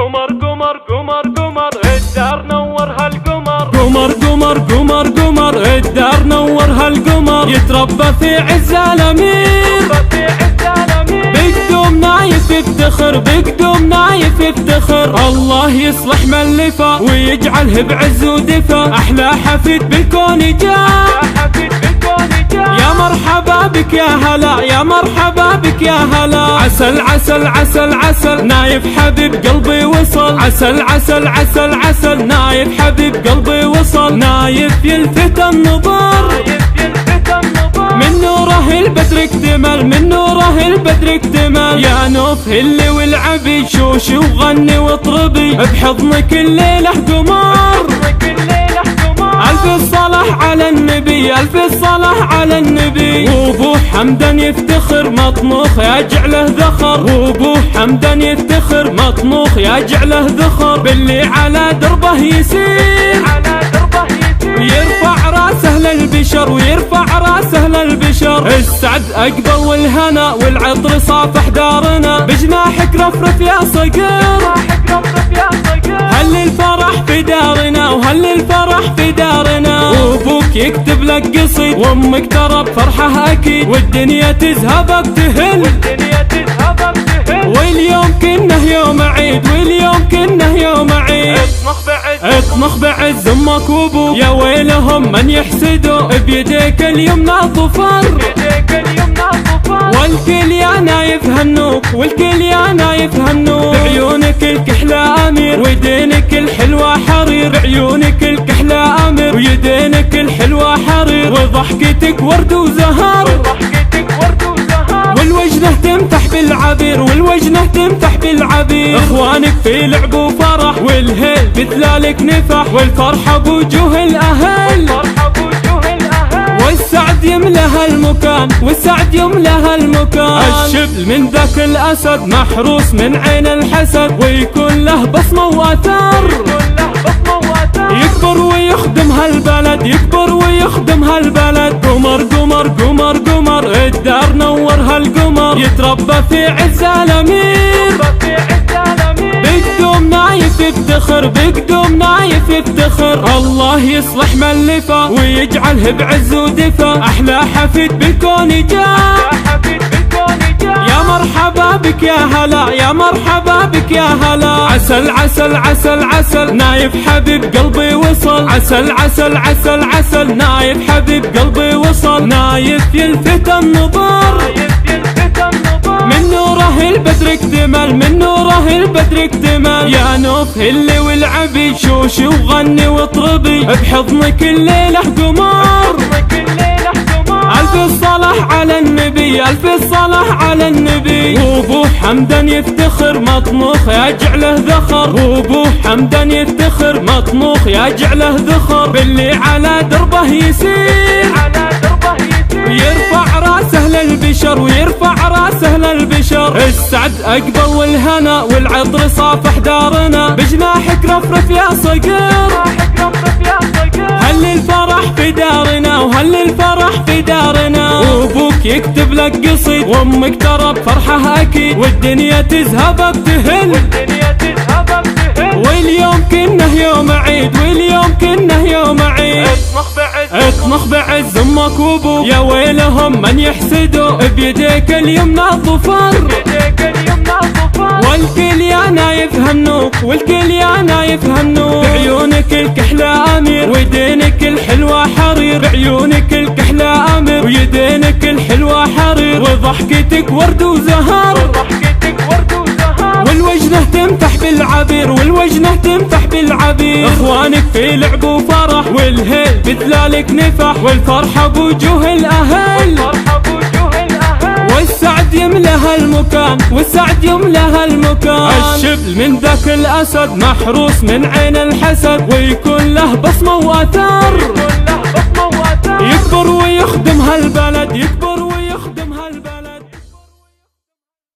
قمر قمر قمر قمر الدار نور هالقمر، قمر قمر قمر قمر الدار نور هالقمر، يتربى في عز الامير، بقدوم نايف يفتخر، بقدوم نايف يفتخر. الله يصلح من لفا ويجعله بعز ودفا، احلى حفيد بالكون جاء، يا مرحبا بك يا هلا، يا مرحبا بك يا هلا. عسل عسل عسل عسل نايف حبيب قلبي وصل، عسل عسل عسل عسل نايف حبيب قلبي وصل. نايف يلفت النظر من نوره البدر اكتمل، من نوره البدر اكتمل. يا نوف هلي والعبي شوشي وغني واطربي، بحضنك الليلة قمر. ألف الصلاة على النبي، ألف الصلاة على النبي. وابو حمدان يفتخر مطموخ يجعله ذخر، وابو حمدان يفتخر مطموخ يجعله ذخر. باللي على دربه يسير ويرفع راسه للبشر، ويرفع راسه للبشر. السعد أقبل والهنا والعطر صافح دارنا، بجناحك رفرف يا صقر. هل الفرح في دارنا وهل الفرح في دارنا. وابوك يكتب لك قصيد وامك ترى بفرحه اكيد، والدنيا تزهبك تهل، واليوم كنه يوم عيد، واليوم كنه يوم عيد. اطمخ بعز امك وابوك، يا ويلهم من يحسدوا، بيديك اليمنى ظفر، والكل يا نايف هنوك، والكل يا نايف هنوك. بعيونك الكحلة امير ويدينك الحلوة حرير، بعيونك الكحلة امير ويدينك الحلوة حرير. وضحكتك ورد وزهر، والوجنه تمتح بالعبير، والوجنه تمتح بالعبير. اخوانك في لعب وفرح والهيل بثلالك نفح، والفرحة بوجوه الاهل، والسعد يملى المكان، والسعد يملى المكان. الشبل من ذاك الاسد محروس من عين الحسد، ويكون له بصمه واثار، يكبر ويخدم هالبلد، يكبر ويخدم هالبلد. قمر قمر قمر قمر الدار نور هالقمر، يتربى في عز الامير، بقدوم نايف يفتخر، بقدوم نايف يفتخر. الله يصلح من لفا ويجعله بعز ودفا، احلى حفيد بالكون جاء، يا مرحبا بك يا هلا، يا مرحبا بك يا هلا. عسل عسل عسل عسل نايف حبيب قلبي وصل، عسل عسل عسل عسل نايف حبيب قلبي وصل. نايف يلفت النظر من نوره البدر اكتمل، من نوره البدر اكتمل. يا نوف هلي والعبي شوشي وغني واطربي، بحضنك الليلة قمر. ألف الصلاة على النبي، ألف الصلاة على النبي. وابو حمدان يفتخر مطموخ يجعله ذخر، وابو حمدان يفتخر مطموخ يجعله ذخر. باللي على دربه يسير ويرفع راسه للبشر، ويرفع راسه للبشر. السعد أقبل والهنا والعطر صافح دارنا، بجناحك رفرف يا صقر. هل الفرح في دارنا وهل الفرح في دارنا. وابوك يكتب لك قصيد وامك ترى بفرحه اكيد، والدنيا تزهبك تهل، واليوم كنه يوم عيد، واليوم كنه يوم عيد. اطمخ بعز امك وابوك، يا ويلهم من يحسدوا، بيديك اليمنى ظفر، والكل يا نايف هنوك، والكل يا نايف هنوك. بعيونك الكحلة امير ويدينك الحلوة حرير، بعيونك الكحلة امير ويدينك الحلوة حرير. وضحكتك ورد وزهر، والوجنه تمتح بالعبير، والوجنه تمتح بالعبير. اخوانك في لعب وفرح والهيل بثلالك نفح، والفرحة بوجوه الاهل، والسعد يملى المكان، والسعد يملى المكان. الشبل من ذاك الاسد محروس من عين الحسد، ويكون له بصمه واثار، يكبر ويخدم هالبلد، يكبر